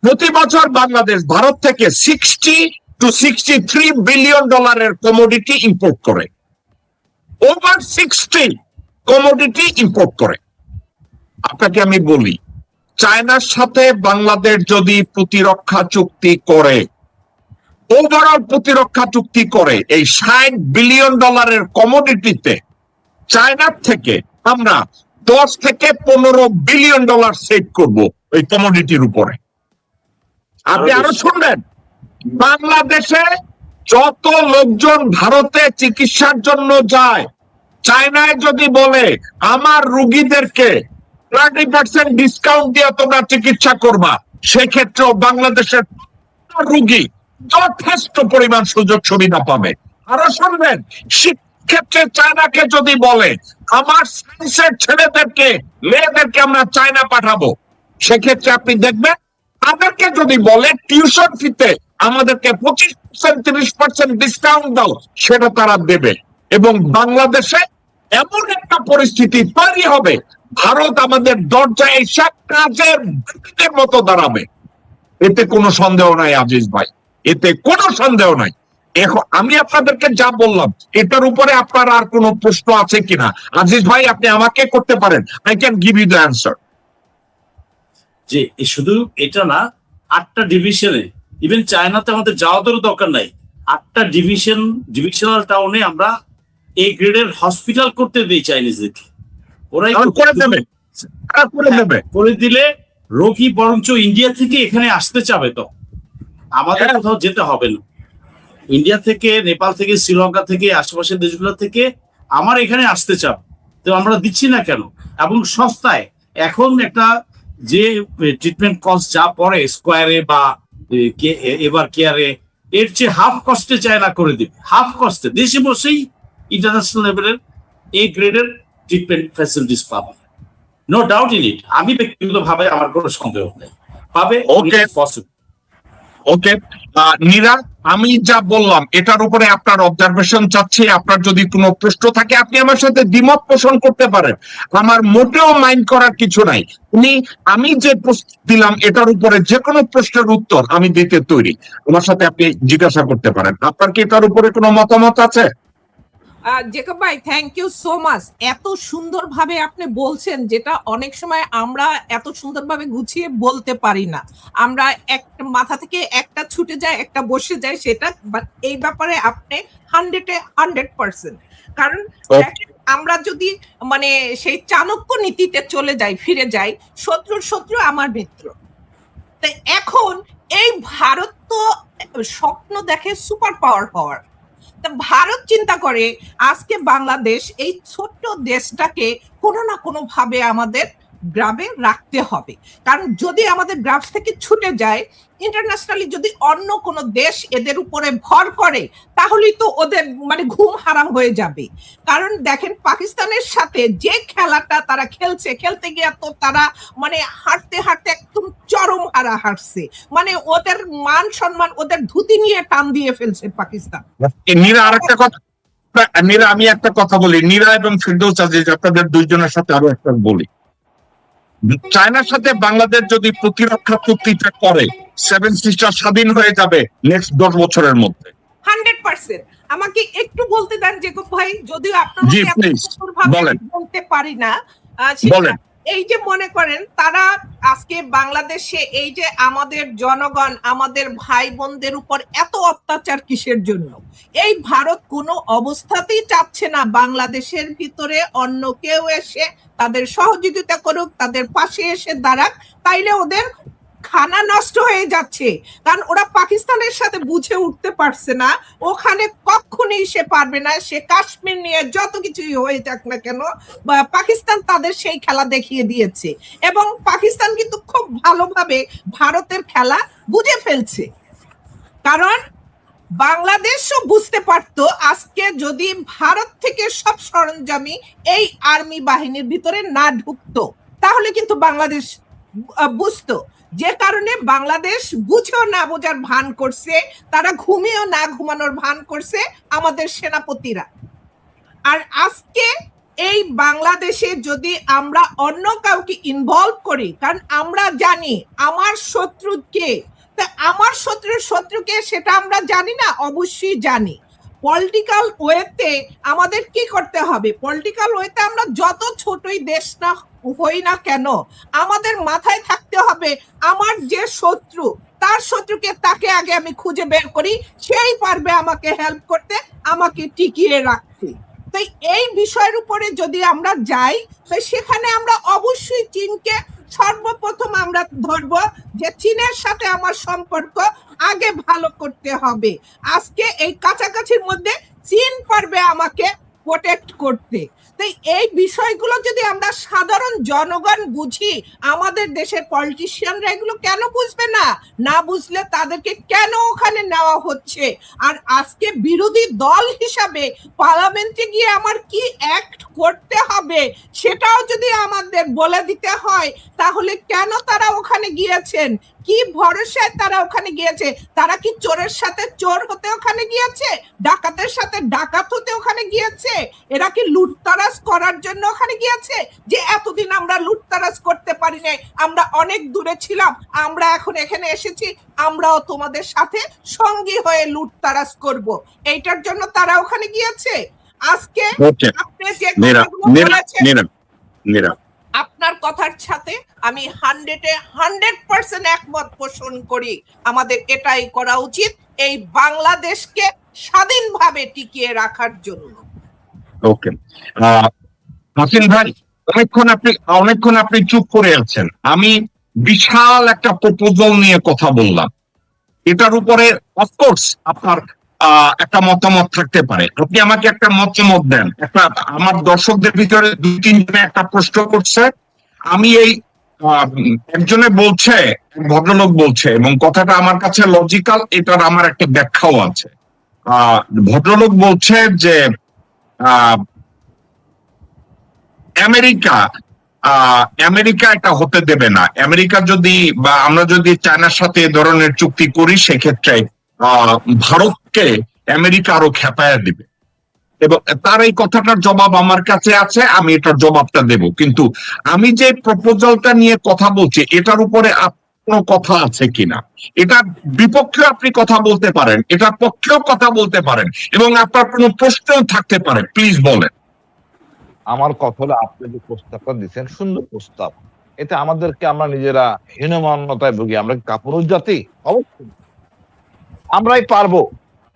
প্রতি বছর বাংলাদেশ ভারত থেকে 60 to 63 বিলিয়ন ডলারের কমোডিটি ইম্পোর্ট করে, ওভার 60 কমোডিটি ইম্পোর্ট করে। আপনাকে আমি বলি, চায়নার সাথে বাংলাদেশ যদি প্রতিরক্ষা চুক্তি করে, ওভারঅল প্রতিরক্ষা চুক্তি করে, এই 60 বিলিয়ন ডলারের কমোডিটিতে চায়নার থেকে আমরা 10 থেকে 15 বিলিয়ন ডলার সেভ করব ওই কমোডিটির উপরে। আপনি আরো শুনবেন, বাংলাদেশে যত লোকজন ভারতে চিকিৎসার জন্য যায়, চায়নায় যদি বলে আমার রুগীদেরকে 30% ডিসকাউন্ট দিয়ে তোমরা চিকিৎসা করবা, সেক্ষেত্রেও বাংলাদেশের রুগী যথেষ্ট পরিমাণ সুযোগ সুবিধা পাবে। আরো শুনবেন, শিক্ষাক্ষেত্রে চায়নাকে যদি বলে আমার সায়েন্সের ছেলেদেরকে মেয়েদেরকে আমরা চায়না পাঠাবো, সেক্ষেত্রে আপনি দেখবেন আমাদেরকে যদি বলে টিউশন ফিতে আমাদেরকে 25% 30% ডিসকাউন্ট দাও, সেটা তারা দেবে। এবং বাংলাদেশে এমন একটা পরিস্থিতি তৈরি হবে, ভারত আমাদের দরজায় এসে কাজের মতো দাঁড়াবে। এতে কোনো সন্দেহ নাই আজিজ ভাই, এতে কোনো সন্দেহ নাই। এখন আমি আপনাদেরকে যা বললাম, এটার উপরে আপনার আর কোনো প্রশ্ন আছে কিনা আজিজ ভাই? আপনি আমাকে করতে পারেন, I can give you the answer. যে শুধু এটা না, 8টা ডিভিশনে, ইভেন চায়নাতে আমাদের যাওয়ারও দরকার নাই। 8টা ডিভিশনাল টাউনে আমরা এই গ্রেডের হসপিটাল করতে দিই চাইনিজদেরকে। ওরাই করে দিলে রোগী বরঞ্চ ইন্ডিয়া থেকে এখানে আসতে চাবে, তো আমাদের কোথাও যেতে হবে না। ইন্ডিয়া থেকে, নেপাল থেকে, শ্রীলঙ্কা থেকে, আশেপাশের দেশগুলো থেকে আমার এখানে আসতে চাবে, তো আমরা দিচ্ছি না কেন? এবং সস্তায়। এখন একটা যে ট্রিটমেন্ট কস্ট যা পড়ে স্কোয়ারে বা এভার কেয়ারে, এর চেয়ে হাফ কস্টে চায়না করে দিবে। হাফ কস্টে দেশে বসেই ইন্টারন্যাশনাল লেভেলের এই গ্রেডের ট্রিটমেন্ট ফ্যাসিলিটিস পাবে। No doubt in it. আমি ব্যক্তিগতভাবে আমার কোনো সন্দেহ নেই, পাবে। ওকে ওকে নীরা, আমি যা বললাম এটার উপরে আপনার অবজারভেশন চাচ্ছি। আপনার যদি কোনো প্রশ্ন থাকে আপনি আমার সাথে দ্বিমত পোষণ করতে পারেন, আমার মোটেও মাইন্ড করার কিছু নাই। আমি যে প্রশ্ন দিলাম এটার উপরে যে কোনো প্রশ্নের উত্তর আমি দিতে তৈরি, আমার সাথে আপনি জিজ্ঞাসা করতে পারেন। আপনার কি এটার উপরে কোনো মতামত আছে? জেকব ভাই, থ্যাংক ইউ সো মাচ। এত সুন্দরভাবে আপনি বলছেন, যেটা অনেক সময় আমরা এত সুন্দরভাবে গুছিয়ে বলতে পারি না। আমরা একটা মাথা থেকে একটা ছুটে যায়, একটা বসে যায়, সেটা এই ব্যাপারে আপনি 100% কারণ আমরা যদি মানে সেই চাণক্য নীতিতে চলে যাই, ফিরে যাই, শত্রুর শত্রু আমার মিত্র। তাই এখন এই ভারত তো স্বপ্ন দেখে সুপার পাওয়ার হওয়ার। ভারত চিন্তা করে আজকে বাংলাদেশ এই ছোট্ট দেশটাকে কোনো না কোনো ভাবে আমাদের গ্রামে রাখতে হবে। কারণ যদি আমাদের গ্রাফ থেকে ছুটে যায়, ইন্টারন্যাশনালি যদি অন্য কোনো দেশ এদের উপরে ভর করে, তাহলেই তো ওদের মানে ঘুম হারাম হয়ে যাবে। কারণ দেখেন, পাকিস্তানের সাথে যে খেলাটা তারা খেলতে গিয়ে তো তারা মানে হাঁটতে হাঁটতে একদম চরম হারছে। মানে ওদের মান সম্মান, ওদের ধুতি নিয়ে টান দিয়ে ফেলছে পাকিস্তান। নীরা, আরেকটা কথা, নীরা আমি একটা কথা বলি, নীরা এবং ফিরদৌস আজিজ, আপনাদের দুইজনের সাথে আরো একটা বলি। চায়নার সাথে বাংলাদেশ যদি প্রতিরক্ষা চুক্তিটা করে, 7 সিস্টার স্বাধীন হয়ে যাবে নেক্সট 10 বছরের মধ্যে। 100%। আমাকে একটু বলতে দেন জেকব ভাই, যদিও জি প্লিজ বলেন। বলতে পারি না। বলেন। এই যে মনে করেন, তারা আজকে বাংলাদেশে এই যে আমাদের জনগণ, আমাদের ভাই বোনদের উপর এত অত্যাচার কিসের জন্য? এই ভারত কোনো অবস্থাতেই চাচ্ছে না বাংলাদেশের ভিতরে অন্য কেউ এসে তাদের সহযোগিতা করুক, তাদের পাশে এসে দাঁড়াক। তাইলে ওদের খানা নষ্ট হয়ে যাচ্ছে, কারণ ওরা পাকিস্তানের সাথে বুঝে উঠতে পারছে না, ওখানে কখনই সে পারবে না। সে কাশ্মীর নিয়ে যত কিছুই হয়ে যাক না কেন, পাকিস্তান তাদের সেই খেলা দেখিয়ে দিয়েছে, এবং পাকিস্তান কিন্তু খুব ভালোভাবে ভারতের খেলা বুঝে ফেলছে। কারণ বাংলাদেশও বুঝতে পারতো আজকে যদি ভারত থেকে সব সরঞ্জামি এই আর্মি বাহিনীর ভিতরে না ঢুকতো, তাহলে কিন্তু বাংলাদেশ বুঝতো। যে কারণে বাংলাদেশ বুঝেও না বোঝার ভান করছে, তারা ঘুমিয়েও না ঘুমানোর ভান করছে আমাদের সেনাপতিরা। আর আজকে এই বাংলাদেশে যদি আমরা অন্য কাউকে ইনভলভ করি, কারণ আমরা জানি আমার শত্রু কে, তা আমার শত্রুকে সেটা আমরা জানি না, অবশ্যই জানি। পলিটিক্যাল ওয়েতে আমাদের কি করতে হবে? পলিটিক্যাল ওয়েতে আমরা যত ছোটই দেশ না হই না কেন, আমাদের মাথায় থাকতে হবে আমার যে শত্রু, তার শত্রুকে তাকে আগে আমি খুঁজে বের করি, সেই পারবে আমাকে হেল্প করতে, আমাকে টিকিয়ে রাখতে। তাই এই বিষয়ের উপরে যদি আমরা যাই, তাই সেখানে আমরা অবশ্যই চীনকে সর্বপ্রথম আমরা ধরবো যে চীনের সাথে আমার সম্পর্ক আগে ভালো করতে হবে। আজকে এই কাছাকাছির মধ্যে চীন পারবে আমাকে প্রোটেক্ট করতে। তাই এই বিষয়গুলো যদি আমরা সাধারণ জনগণ বুঝি, আমাদের দেশের পলিটিশিয়ানরা এগুলো কেন বুঝবে না? না বুঝলে তাদেরকে কেন ওখানে নেওয়া হচ্ছে? আর আজকে বিরোধী দল হিসাবে পার্লামেন্টে গিয়ে আমার কি অ্যাক্ট করতে হবে সেটাও যদি আমাদের বলে দিতে হয়, তাহলে কেন তারা ওখানে গিয়েছেন? কি ভরসায় তারা ওখানে গিয়েছে? তারা কি চোরের সাথে চোর হতে ওখানে গিয়েছে? ডাকাতের সাথে ডাকাত হতে ওখানে গিয়েছে? এরা কি লুটতারাজ করার জন্য ওখানে গিয়েছে? যে এতদিন আমরা লুটতারাজ করতে পারি নাই, আমরা অনেক দূরে ছিলাম, আমরা এখন এখানে এসেছি, আমরাও তোমাদের সাথে সঙ্গী হয়ে লুটতারাজ করব, এইটার জন্য তারা ওখানে গিয়েছে? আজকে আপনি যে কথাগুলো বলেছেন, আপনার কথার সাথে আমি 100% একমত পোষণ করি। আমাদের এটাই করা উচিত এই বাংলাদেশকে স্বাধীনভাবে টিকিয়ে রাখার জন্য। ওকে, হাসিন ভাই, অনেকক্ষণ আপনি চুপ করে আছেন। আমি বিশাল একটা প্রপোজাল নিয়ে কথা বললাম, এটার উপরে অফকোর্স আপনার একটা মতামত থাকতে পারে। আপনি আমাকে একটা মতামত দেন। আমার দর্শকদের ভিতরে 2-3 জনে একটা প্রশ্ন করছে। আমি এই একজনে বলছে, ভদ্রলোক বলছে, এবং কথাটা আমার কাছে লজিক্যাল, এটার আমার একটা ব্যাখ্যাও আছে। ভদ্রলোক বলছে যে আমেরিকা এটা হতে দেবে না। আমেরিকা যদি বা আমরা যদি চায়নার সাথে এ ধরনের চুক্তি করি, সেক্ষেত্রে ভারতকে আমেরিকা আরো খেপায়া দিবে। এবং তার এই কথাটার জবাব আমার কাছে আছে, আমি এটার জবাবটা দেব। কিন্তু আমি যে প্রপোজালটা নিয়ে কথা বলছি, এটার উপরে কোনো কথা আছে কিনা? এটার বিপক্ষে আপনি কথা বলতে পারেন, এটার পক্ষেও কথা বলতে পারেন, এবং আপনার কোনো প্রশ্নও থাকতে পারে, প্লিজ বলেন। আমার কথা হলো, আপনি যে প্রস্তাবটা দিচ্ছেন সুন্দর প্রস্তাব, এতে আমাদেরকে আমরা নিজেরা হীনমান্যতায় ভুগি। আমরা কি কাপুরুষ জাতি? অবশ্যই আমরাই পারবো।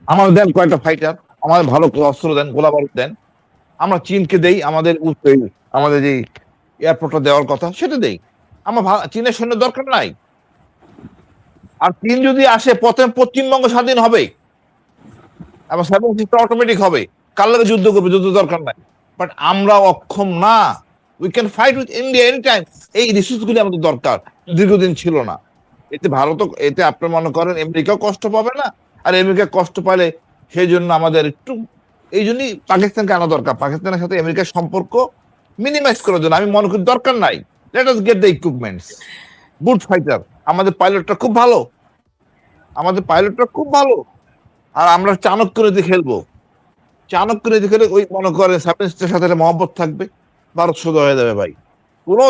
আমাদের দেন কয়েকটা ফাইটার, আমাদের ভালো অস্ত্র দেন, গোলা বারুদ দেন, আমরা চীনকে দেই আমাদের আমাদের যে এয়ারপোর্টটা দেওয়ার কথা সেটা দেই। আমার চীনের সৈন্য দরকার নাই। আর চীন যদি আসে, প্রথমে পশ্চিমবঙ্গ স্বাধীন হবে এবং 7 অটোমেটিক হবে। কার লাগে যুদ্ধ করবে? যুদ্ধ দরকার নাই। বাট আমরা অক্ষম না। We can fight with India any time. এই রিসোর্স গুলি আমাদের দরকার, দীর্ঘদিন ছিল না। এতে ভারত, এতে আপনি মনে করেন আমেরিকাও কষ্ট পাবে না, আর আমেরিকা কষ্ট পাইলে সেই জন্য আমাদের একটু, এই জন্যই পাকিস্তানকে আনা দরকার। পাকিস্তানের সাথে আমেরিকার সম্পর্ক মিনিমাইজ করার জন্য আমি মনে করি দরকার নাই। Let us get the equipments, good fighter. আমাদের পাইলটটা খুব ভালো, আর আমরা চাণক্য নীতি খেলবো। চাণক্য নীতি খেলে ওই মনে করেন সাথে একটা মহব্বত থাকবে, ভারত সোজা হয়ে যাবে ভাই। কোনো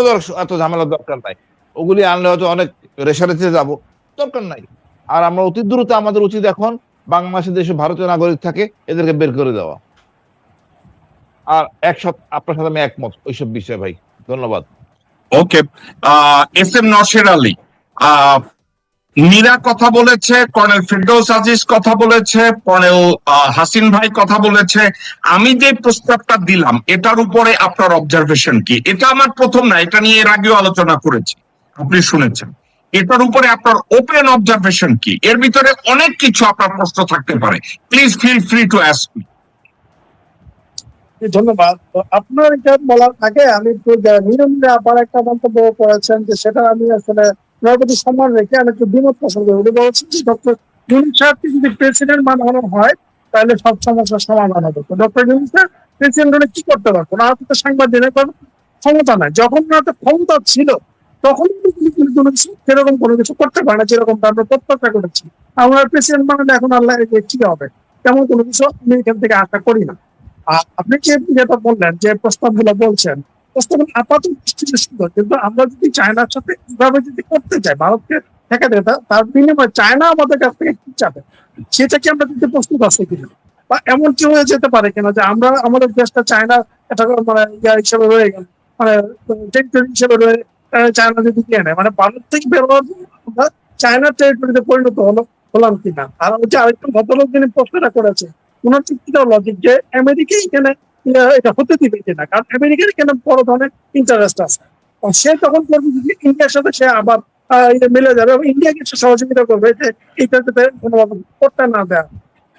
এত ঝামেলার দরকার নাই। ওগুলি আনলে হয়তো অনেক রেশারেশিতে যাবো, দরকার নাই। আর আমরা অতি দ্রুত, আমাদের উচিত এখন বাংলাদেশের দেশে ভারতীয় নাগরিক থাকে, এদেরকে বের করে দেওয়া। আর আপনার সাথে আমি একমত ওইসব বিষয়ে ভাই। ধন্যবাদ। ওকে, এস.এম. নওশের আলী, মীরা কথা বলেছে, কর্নেল ফিরদৌস আজিজ কথা বলেছে, কর্নেল হাসিন ভাই কথা বলেছে। আমি যে প্রস্তাবটা দিলাম, এটার উপরে আপনার অবজারভেশন কি? এটা আমার প্রথম না, এটা নিয়ে এর আগেও আলোচনা করেছি, আপনি শুনেছেন। এটার উপরে আপনার ওপেন অবজারভেশন কি? এর ভিতরে অনেক কিছু আপনার প্রশ্ন থাকতে পারে, please feel free to ask me. ধন্যবাদ। আপনার এটা বলার আগে আমি একটু নিরঞ্জনে আবার একটা মন্তব্য করেছেন, যে সেটা আমি আসলে ওনার প্রতি সম্মান রেখে আমি একটু দ্বিমত পোষণ করি। উনি বলছেন যে ডক্টর ইউনূস সাহেবকে যদি প্রেসিডেন্ট বানানো হয় তাহলে সব সমস্যার সমাধান হবে। তো ডক্টর ইউনূস সাহেব প্রেসিডেন্ট হলে কি করতে পারবো? ওনার তো সাংবাদিক ক্ষমতা নাই। যখন ওনার ক্ষমতা ছিল তখন সেরকম কোনো কিছু করতে পারে না, যেরকম আমরা প্রত্যাশা করেছি। আমরা প্রেসিডেন্ট বানালে এখন আল্লাহ কি হবে, তেমন কোনো কিছু আমি এখান থেকে আশা করি না। আপনি যেটা বললেন যে প্রস্তাবগুলো বলছেন, প্রস্তাবগুলো আপাতত দৃষ্টিতে সুন্দর, কিন্তু আমরা যদি চায়নার সাথে এইভাবে যদি করতে চাই, ভারতকে ঠেকা দেয়, তার বিনিময়ে চায়না আমাদের কাছ থেকে কি চাবে, সেটা কি আমরা দিতে প্রস্তুত আছে কিনা, বা এমন কি হয়ে যেতে পারে কিনা যে আমরা আমাদের দেশটা চায়না এটা মানে ইয়া হিসেবে রয়ে গেল, মানে টেরিটরি হিসেবে রয়ে চায়না যদি দিয়ে নেয়, মানে ভারত থেকে বের হওয়ার জন্য আমরা চায়নার টেরিটরিতে পরিণত হলাম কিনা। আর ওই যে আরেকটা ভদ্রলোক যিনি প্রশ্নটা করেছে, ওনার যুক্তিটাও লজিক যে আমেরিকা এখানে এটা হতে দিবে কিনা, কারণ আমেরিকার এখানে বড় ধরনের ইন্টারেস্ট আছে। আর সে তখন করবে যদি ইন্ডিয়ার সাথে সে আবার মিলে যাবে এবং ইন্ডিয়াকে সে সহযোগিতা করবে যে এইটা যাতে কোনোভাবে করতে না দেয়,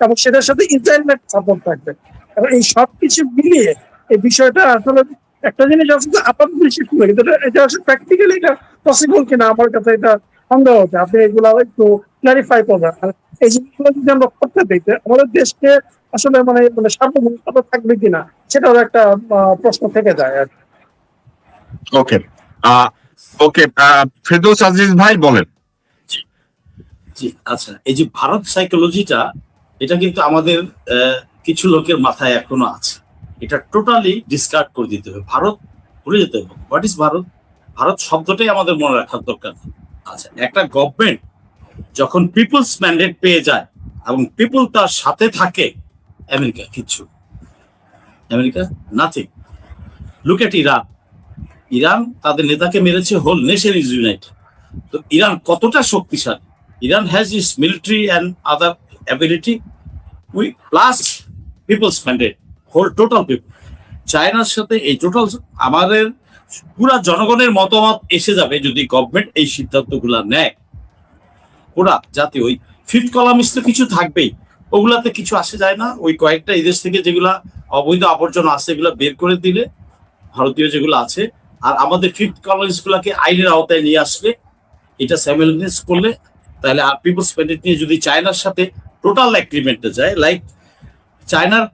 এবং সেটার সাথে ইসরায়েলের সাপোর্ট থাকবে। এবং এই সবকিছু মিলিয়ে এই বিষয়টা আসলে একটা জিনিস আছে যে আপাতত দৃষ্টি খুলে, কিন্তু এটা আসলে প্র্যাকটিক্যালি এটা পসিবল কিনা আমার কাছে এটা সন্দেহ হচ্ছে। আপনি এগুলো একটু ক্লারিফাই করবেন। আর এই জিনিসগুলো যদি আমরা করতে দিতে আমাদের দেশকে আসলে মানে মানে সার্বভৌমত্ব থাকবে কিনা সেটাও একটা প্রশ্ন থেকে যায় আর কি। ওকে, ওকে, ফেরদৌস আজিজ ভাই বলেন। জি, আচ্ছা, এই যে ভারত সাইকোলজিটা, এটা কিন্তু আমাদের কিছু লোকের মাথায় এখনো আছে। এটা টোটালি ডিসকার্ড করে দিতে হবে, ভারত ভুলে যেতে হবে। What is Bharat? ভারত শব্দটাই আমাদের মনে রাখার দরকার। আচ্ছা, একটা গভর্নমেন্ট যখন পিপলস ম্যান্ডেট পেয়ে যায় এবং পিপল তার সাথে থাকে, আমেরিকা কিচ্ছু, America nothing. Look at Iran, Iran তাদের নেতাকে মেরেছে, হোল নেশন ইজ ইউনাইটেড। তো ইরান কতটা শক্তিশালী, Iran has its military and other ability we plus people's mandate, whole total people. চায়নার সাথে এই টোটাল আমাদের পুরা জনগণের মতামত এসে যাবে যদি গভর্নমেন্ট এই সিদ্ধান্তগুলা নেয়। ওরা যাতে ওই ফিফথ কলামিস্ট তো কিছু থাকবেই, ওগুলাতে কিছু আসে যায় না। ওই কয়েকটা এদেশ থেকে যেগুলা অবৈধ আবর্জনা আছে এগুলা বের করে দিলে, ভারতীয় যেগুলো আছে, আর আমাদের ফিফথ কলামিস্ট গুলাকে আইনের আওতায় নিয়ে আসলে, এটা স্যামিলনেস করলে, তাহলে আর পিপলস ম্যান্ডেট নিয়ে যদি চায়নার সাথে টোটাল এগ্রিমেন্টে যায়, লাইক চায়নার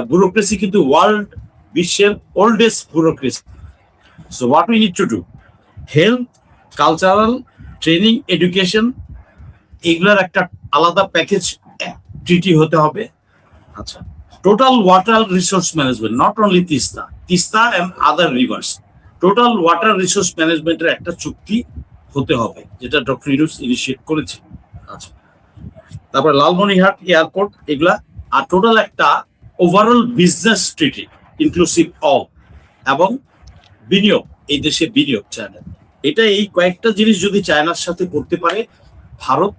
ব্যুরোক্রেসি কিন্তু ওয়ার্ল্ড বিশ্বের oldest bureaucracy. So what we need to do, health, cultural, training, education, এগুলার একটা আলাদা প্যাকেজ ট্রিটি হতে হবে। আচ্ছা, total water resource management, not only Teesta and other rivers, total water resource ম্যানেজমেন্টের একটা চুক্তি হতে হবে, যেটা ডক্টর ইউনূস ইনিশিয়েট করেছে। আচ্ছা, তারপরে লালমনিরহাট এয়ারপোর্ট, এগুলা, আর টোটাল একটা ওভারঅল বিজনেস ট্রিটি ইনক্লুসিভ অল, এবং বিনিয়োগ, এই দেশে বিনিয়োগ চায়না, এটা এই কয়েকটা জিনিস যদি চায়নার সাথে করতে পারে, ভারত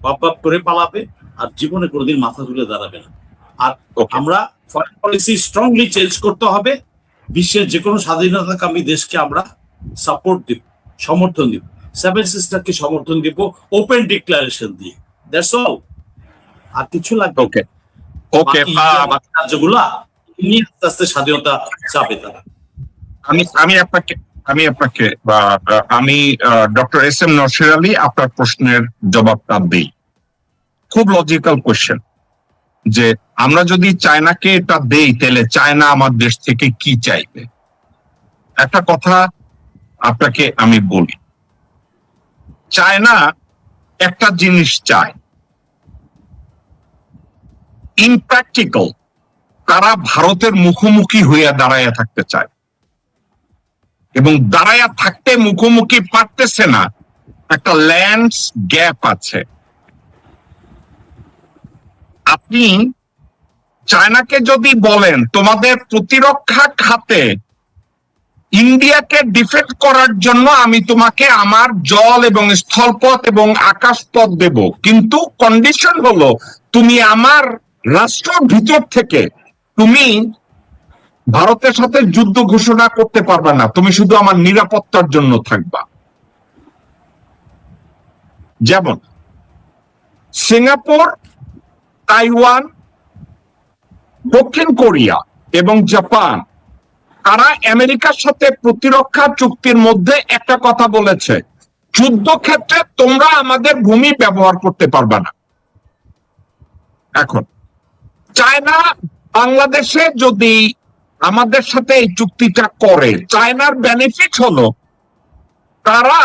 বাপ করে পালাবে আর জীবনে কোনোদিন মাথা তুলে দাঁড়াবে না। আর আমরা ফরেন পলিসি স্ট্রংলি চেঞ্জ করতে হবে, বিশ্বের যে কোনো স্বাধীনতাকামী দেশকে আমরা সাপোর্ট দিব, সমর্থন দিব, সেভেন সিস্টারকে সমর্থন দিব ওপেন ডিক্লারেশন দিয়ে, দ্যাটস অল, আর কিছু লাগবে। ওকে, ওকে, রাজ্যগুলা নিয়ে আস্তে আস্তে স্বাধীনতা চাবে তারা। আমি ডক্টর এস এম নরসির আলী আপনার প্রশ্নের জবাবটা দিই। খুব লজিক্যাল কোয়েশ্চেন, যে আমরা যদি চায়নাকে এটা দেই তাহলে চায়না আমার দেশ থেকে কি চাইবে। একটা কথা আপনাকে আমি বলি, চায়না একটা জিনিস চায়, ইনপ্র্যাকটিক্যাল, তারা ভারতের মুখোমুখি হইয়া দাঁড়াইয়া থাকতে চায়, এবং দাঁড়াইয়া থাকতে মুখোমুখি পারতেছে না, একটা ল্যান্ডস গ্যাপ আছে। আপনি চায়নাকে যদি বলেন তোমাদের প্রতিরক্ষা খাতে ইন্ডিয়াকে ডিফেন্ড করার জন্য আমি তোমাকে আমার জল এবং স্থলপথ এবং আকাশপথ দেব, কিন্তু কন্ডিশন হলো তুমি আমার রাষ্ট্রের ভিতর থেকে তুমি ভারতের সাথে যুদ্ধ ঘোষণা করতে পারবে না, তুমি শুধু আমার নিরাপত্তার জন্য থাকবা। যেমন সিঙ্গাপুর, তাইওয়ান, দক্ষিণ কোরিয়া এবং জাপান, তারা আমেরিকার সাথে প্রতিরক্ষা চুক্তির মধ্যে একটা কথা বলেছে, যুদ্ধক্ষেত্রে তোমরা আমাদের ভূমি ব্যবহার করতে পারবে না। এখন চায়না বাংলাদেশে যদি আমাদের সাথে এই চুক্তিটা করে, চায়নার বেনিফিট হলো তারা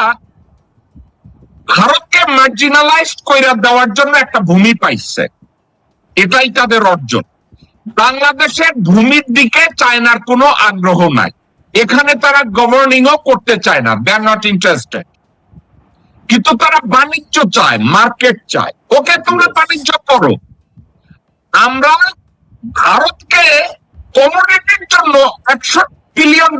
ভারতকে মার্জিনালাইজ করে দেওয়ার জন্য একটা ভূমি পাইছে, এটাই তাদের অর্জন। বাংলাদেশের ভূমির দিকে চায়নার কোনো আগ্রহ নাই, এখানে তারা গভর্নিংও করতে চায় না, দে আর নট ইন্টারেস্টেড। কিন্তু তারা বাণিজ্য চায়, মার্কেট চায়। ওকে, তোমরা বাণিজ্য করো। আমরা ভারতকে কমোডিটির জন্য $100 বিলিয়ন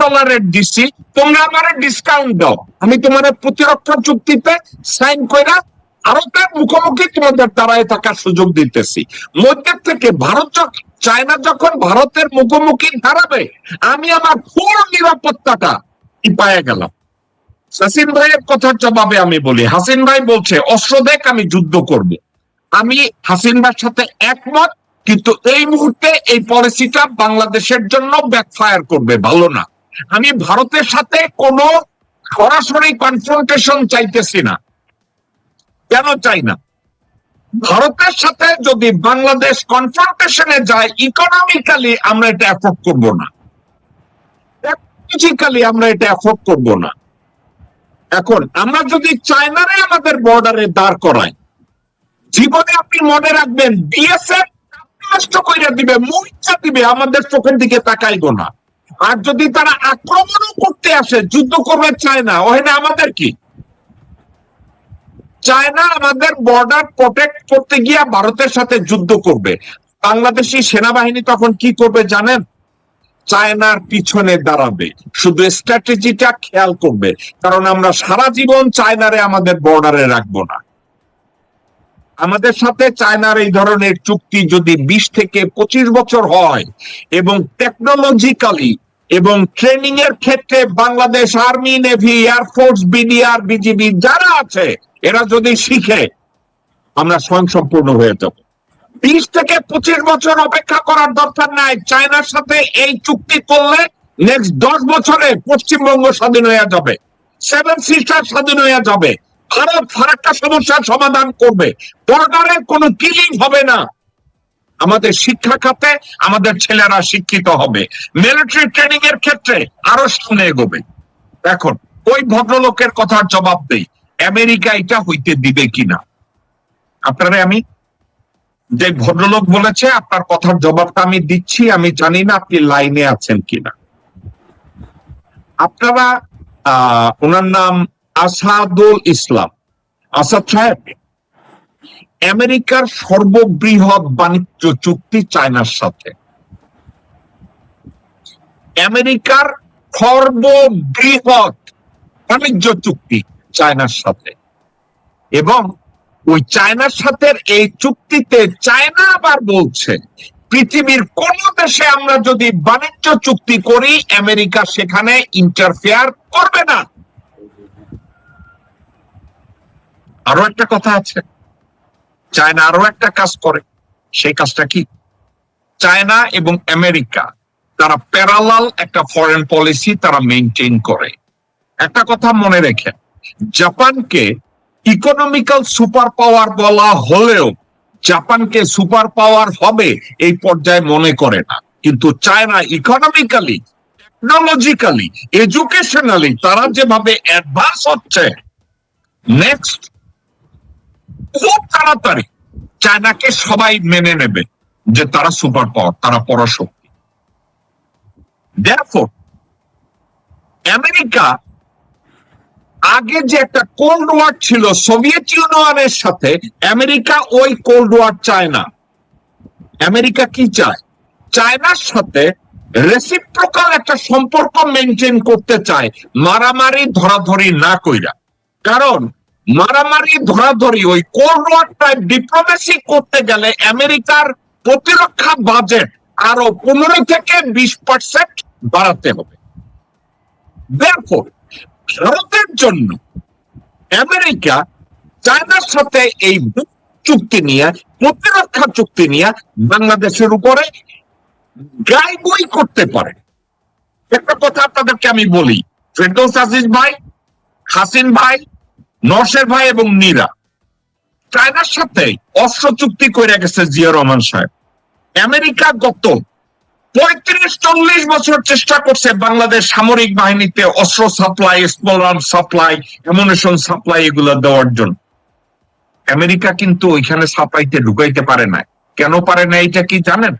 দিছি, তোমরা আমার ডিসকাউন্ট দাও, আমি তোমার প্রতিরক্ষা চুক্তিতে সাইন কইরা ভারতের মুখোমুখি তোমাদের দাঁড়ায় থাকার সুযোগ দিতেছি। মধ্যে থেকে ভারত চায়না যখন ভারতের মুখোমুখি দাঁড়াবে, আমি আমার ফুল নিরাপত্তাটা পায়ে গেলাম। হাসিন ভাইয়ের কথার জবাবে আমি বলি, হাসিন ভাই বলছে অস্ত্র দেখ, আমি যুদ্ধ করব। আমি হাসিন ভাইয়ের সাথে একমত, কিন্তু এই মুহূর্তে এই পলিসিটা বাংলাদেশের জন্য ব্যাকফায়ার করবে, ভালো না। আমি ভারতের সাথে কোনো সরাসরি কনফ্রন্টেশন চাইতেছি না। কেন চাই না? ভারতের সাথে যদি বাংলাদেশ কনফ্রন্টেশনে যায়, ইকোনমিক্যালি আমরা এটা অ্যাফোর্ড করব না, ফিজিক্যালি আমরা এটা অ্যাফোর্ড করব না। এখন আমরা যদি চায়নারে আমাদের বর্ডারে দাঁড় করাই, জীবনে আপনি মনে রাখবেন বিএসএফ নষ্ট করে দিবে, মুইচা দিবে, আমাদের চোখের দিকে তাকাইবো না। আর যদি তারা আক্রমণও করতে আসে, যুদ্ধ করবে চায়না, ওখানে আমাদের কি? চায়না আমাদের বর্ডার প্রোটেক্ট করতে গিয়ে ভারতের সাথে যুদ্ধ করবে। বাংলাদেশি সেনাবাহিনী তখন কি করবে জানেন? চায়নার পিছনে দাঁড়াবে, শুধু স্ট্র্যাটেজিটা খেয়াল করবে, কারণ আমরা সারা জীবন চায়নারে আমাদের বর্ডারে রাখবো না। আমাদের সাথে চায়নার এই ধরনের চুক্তি যদি 20 থেকে 25 বছর হয়, এবং টেকনোলজিক্যালি এবং ট্রেনিং এর ক্ষেত্রে Bangladesh army, navy, air force, BDR, BGB যারা আছে, এরা যদি শিখে, আমরা স্বয়ংসম্পূর্ণ হয়ে যাব। 20 থেকে 25 বছর অপেক্ষা করার দরকার নাই। চায়নার সাথে এই চুক্তি করলে নেক্সট 10 বছরে পশ্চিমবঙ্গ স্বাধীন হয়ে যাবে, 7 সিস্টার স্বাধীন হয়ে যাবে, ভারত ফারাক্কা সমস্যার সমাধান করবে, বর্ডারে কোনো কিলিং হবে না। আমাদের শিক্ষা খাতে আমাদের ছেলেরা শিক্ষিত হবে, মিলিটারি ট্রেনিং এর ক্ষেত্রে আরো সামনে এগোবে। এখন ওই ভদ্রলোকের কথার জবাব দেই, আমেরিকা এটা হইতে দিবে কিনা। আপনারা, আমি যে ভদ্রলোক বলেছে, আপনার কথার জবাবটা আমি দিচ্ছি, আমি জানি না আপনি লাইনে আছেন কিনা। আপনারা ওনার নাম আসাদুল ইসলাম, আসাদ সাহেব, আমেরিকার সর্ববৃহৎ বাণিজ্য চুক্তি চায়নার সাথে, আমেরিকার সর্ববৃহৎ বাণিজ্য চুক্তি চায়নার সাথে, এবং ওই চায়নার সাথে এই চুক্তিতে চায়না আবার বলছে পৃথিবীর কোন দেশে আমরা যদি বাণিজ্য চুক্তি করি, আমেরিকা সেখানে ইন্টারফেয়ার করবে না। আরো একটা কথা আছে, চায়না আরো একটা কাজ করে, সেই কাজটা কি? চায়না এবং আমেরিকা তারা প্যারালাল একটা ফরেন পলিসি তারা মেনটেন করে। একটা কথা মনে রেখেন, জাপানকে ইকোনমিক্যাল সুপার পাওয়ার বলা হলেও জাপানকে সুপার পাওয়ার হবে এই পর্যায়ে মনে করে না। কিন্তু চায়না ইকোনমিক্যালি, টেকনোলজিক্যালি, এডুকেশনালি তারা যেভাবে অ্যাডভান্স হচ্ছে, নেক্সট খুব তাড়াতাড়ি চায়নাকে সবাই মেনে নেবে যে তারা সুপার পাওয়ার, তারা পরাশক্তি। Therefore, আমেরিকা আগে যে একটা কোল্ড ওয়ার ছিল সোভিয়েত ইউনিয়নের সাথে, আমেরিকা ওই কোল্ড ওয়ার চায় না। আমেরিকা কি চায়? চায়নার সাথে রেসিপ্রোকাল একটা সম্পর্ক মেনটেন করতে চায়, মারামারি ধরাধরি না কইরা। কারণ মারামারি ধরাধরি ওই কোল্ড ওয়ার টাইপ ডিপ্লোমেসি করতে গেলে আমেরিকার প্রতিরক্ষা বাজেট আরো 15 থেকে 20% বাড়াতে হবে। Therefore, ভারতের জন্য আমেরিকা চায়নার সাথে এই চুক্তি নিয়ে, প্রতিরক্ষা চুক্তি নিয়ে বাংলাদেশের উপরে গাইবই করতে পারে। একটা কথা আপনাদেরকে আমি বলি, ফেরদৌস আজিজ ভাই, হাসিন ভাই, নরসের ভাই এবং নীরা, চায়নার সাথে অস্ত্র চুক্তি করে গেছে জিয়া রহমান সাহেব। আমেরিকা গত 35-40 বছর চেষ্টা করছে বাংলাদেশ সামরিক বাহিনীতে অস্ত্র supply, small arms supply, ammunition supply এগুলো দেওয়ার জন্য। আমেরিকা কিন্তু ওইখানে সাপ্লাইতে ঢুকাইতে পারে না। কেন পারে না এটা কি জানেন?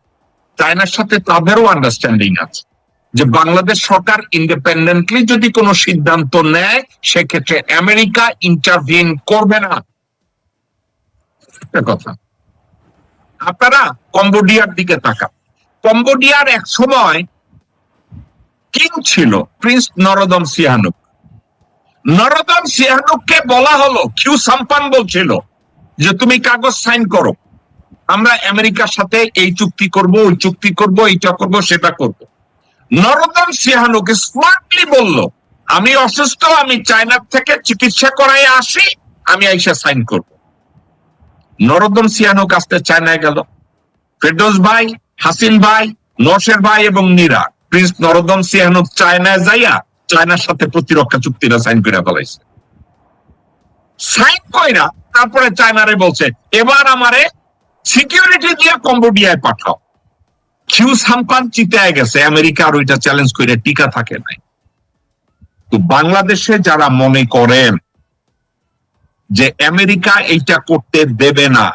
চায়নার সাথে তাদেরও আন্ডারস্ট্যান্ডিং আছে যে বাংলাদেশ সরকার ইন্ডিপেন্ডেন্টলি যদি কোনো সিদ্ধান্ত নেয় সেক্ষেত্রে আমেরিকা ইন্টারভিন করবে না। একটা কথা, আপনারা কম্বোডিয়ার দিকে তাকান। কম্বোডিয়ার এক সময় কিং ছিল প্রিন্স নরোদম সিহানুক। নরোদম সিহানুককে বলা হলো, কিউ সাম্পান বলছিল যে তুমি কাগজ সাইন করো, আমরা আমেরিকার সাথে এই চুক্তি করব, ওই চুক্তি করব, এইটা করব, সেটা করব। নরোদম সিহানুক স্মার্টলি বলল, আমি অসুস্থ, আমি চায়নার থেকে চিকিৎসা করাই আসি, আমি আইসা সাইন করব। নরোদম সিহানুক আসতে চায়নায় গেল। ফেরদৌস ভাই, হাসিন ভাই, নওশের ভাই এবং নীরা, প্রিন্স নরোদম সিহানুক চায়নায় যাইয়া চায়নার সাথে প্রতিরক্ষা চুক্তিটা সাইন করে ফেলাইছে। সাইন কইরা তারপরে চায়নারে বলছে, এবার আমারে সিকিউরিটি দিয়ে কম্বোডিয়ায় পাঠাও। কিউ সাম্পান চিতায় গেছে, আমেরিকা আর ওইটা চ্যালেঞ্জ করে টিকা থাকে নাই। তো বাংলাদেশে যারা মনে করেন যে আমেরিকা এইটা করতে দেবে না,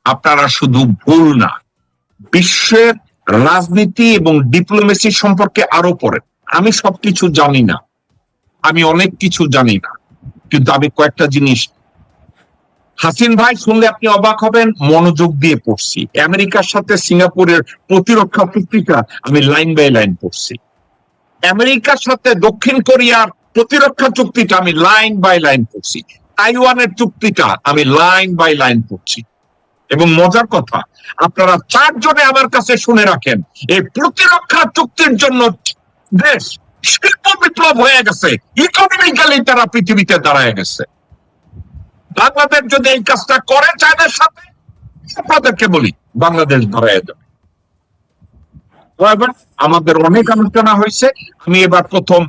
আপনারা শুধু ভুল না, বিশ্বের রাজনীতি এবং ডিপ্লোমেসি সম্পর্কে আরো পড়েন। আমি সবকিছু জানি না, আমি অনেক কিছু জানি না, কিন্তু আমি কয়েকটা জিনিস, হাসিন ভাই শুনলে আপনি অবাক হবেন, মনোযোগ দিয়ে পড়ছি। আমেরিকার সাথে সিঙ্গাপুরের প্রতিরক্ষা চুক্তিটা আমি লাইন বাই লাইন পড়ছি। আমেরিকার সাথে দক্ষিণ কোরিয়ার প্রতিরক্ষা চুক্তিটা আমি লাইন বাই লাইন পড়ছি। তাইওয়ানের চুক্তিটা আমি লাইন বাই লাইন পড়ছি। এবং মজার কথা, আপনারা চারজনে আমার কাছে শুনে রাখেন, এই প্রতিরক্ষা চুক্তির জন্য দেশ শিল্প বিপ্লব হয়ে গেছে, ইকোনমিক্যালি তারা পৃথিবীতে দাঁড়ায় গেছে। বাংলাদেশ যদি এই কাজটা করে চায়নার সাথে, আপনাদেরকে বলি বাংলাদেশ দাঁড়ায় যাবে। আমাদের অনেক আলোচনা হয়েছে। আমি এবার প্রথম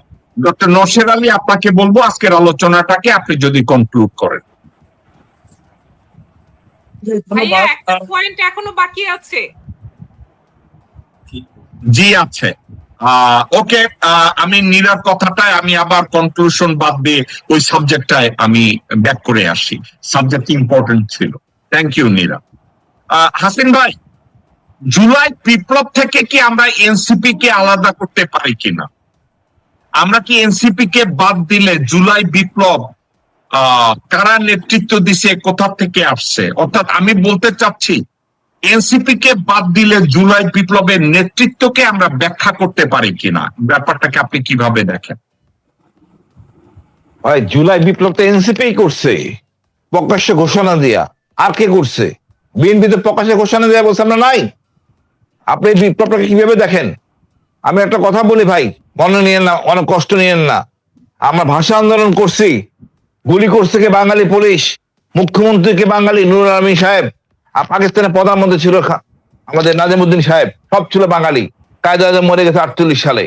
ডক্টর নওশের আলী আপনাকে বলবো আজকের আলোচনাটাকে আপনি যদি কনক্লুড করেন। ভাইয়া একটা পয়েন্ট এখনো বাকি আছে। জি আছে। ওকে, আমি নীরার কথাটায় আমি আবার কনক্লুশন বাদ দিয়ে ওই সাবজেক্টটায় আমি ব্যাক করে আসি, সাবজেক্ট ইম্পর্টেন্ট ছিল। Thank you Nira. হাসিন ভাই, জুলাই বিপ্লব থেকে কি আমরা এনসিপি কে আলাদা করতে পারি কিনা? আমরা কি এনসিপি কে বাদ দিলে জুলাই বিপ্লব কারা নেতৃত্ব দিছে, কোথা থেকে আসছে? অর্থাৎ আমি বলতে চাচ্ছি, এনসিপি কে বাদ দিলে জুলাই বিপ্লবের নেতৃত্বকে আমরা ব্যাখ্যা করতে পারি কিনা, ব্যাপারটাকে আপনি কিভাবে দেখেন? ভাই, জুলাই বিপ্লব তো এনসিপি করছে প্রকাশ্যে ঘোষণা দিয়া। আর কে করছে? বিএনপি তো প্রকাশ্যে ঘোষণা দেওয়া বলছে আমরা নাই। আপনি এই বিপ্লবটাকে কিভাবে দেখেন? আমি একটা কথা বলি ভাই, মনে নিয়েন না, অনেক কষ্ট নিয়েন না। আমরা ভাষা আন্দোলন করছি, গুলি করছে কে? বাঙালি পুলিশ। মুখ্যমন্ত্রীকে বাঙালি, নুরুল আমিন সাহেব। আর পাকিস্তানের প্রধানমন্ত্রী ছিল আমাদের নাজিমুদ্দিন সাহেব, সব ছিল বাঙালি। কায়েদ আজম মরে গেছে 48 সালে,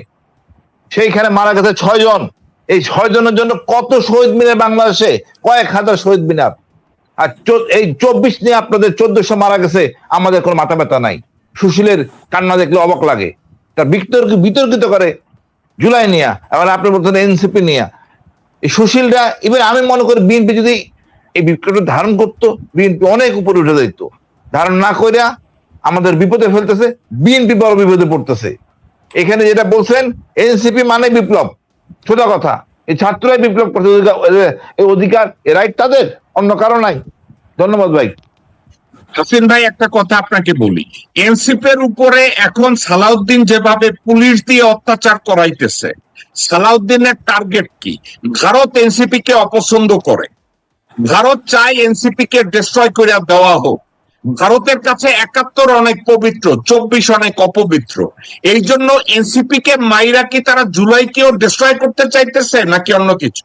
সেইখানে মারা গেছে 6 জন। এই 6 জনের জন্য কত শহীদ মিনার বাংলাদেশে, কয়েক হাজার শহীদ মিনার। আর এই 24 নিয়ে আপনাদের 1400 মারা গেছে, আমাদের কোনো মাথা ব্যথা নাই। সুশীলের কান্না দেখলে অবাক লাগে, তার বিতর্কিত করে জুলাই নিয়া, এবার আপনি বলতেন এনসিপি নিয়া। এই সুশীলরা, এবার আমি মনে করি বিএনপি যদি এই বিপ্লবটা ধারণ করতো, বিএনপি অনেক উপরে উঠে যেত। ধারণ না করিয়া আমাদের বিপদে ফেলতেছে, বিএনপি বড় বিপদে পড়তেছে। এখানে যেটা বলছেন এনসিপি মানে বিপ্লব, সোজা কথা। এই ছাত্ররাই বিপ্লব করতে, এই অধিকার, এ রাইট তাদের, অন্য কারো নাই। ধন্যবাদ ভাই। হাসিন ভাই, একটা কথা আপনাকে বলি, এনসিপির উপরে এখন সালাউদ্দিন যেভাবে পুলিশ দিয়ে অত্যাচার করাইতেছে, সালাউদ্দিনের টার্গেট কি? ভারত এনসিপি কে অপছন্দ করে, ভারত চায় এনসিপি কে ডিস্ট্রয় করে দেওয়া হোক। ভারতের কাছে 71 অনেক পবিত্র, 24 অনেক অপবিত্র। এই জন্য এনসিপি কে মাইরা কি তারা জুলাইকেও ডিস্ট্রয় করতে চাইতেছে নাকি অন্য কিছু?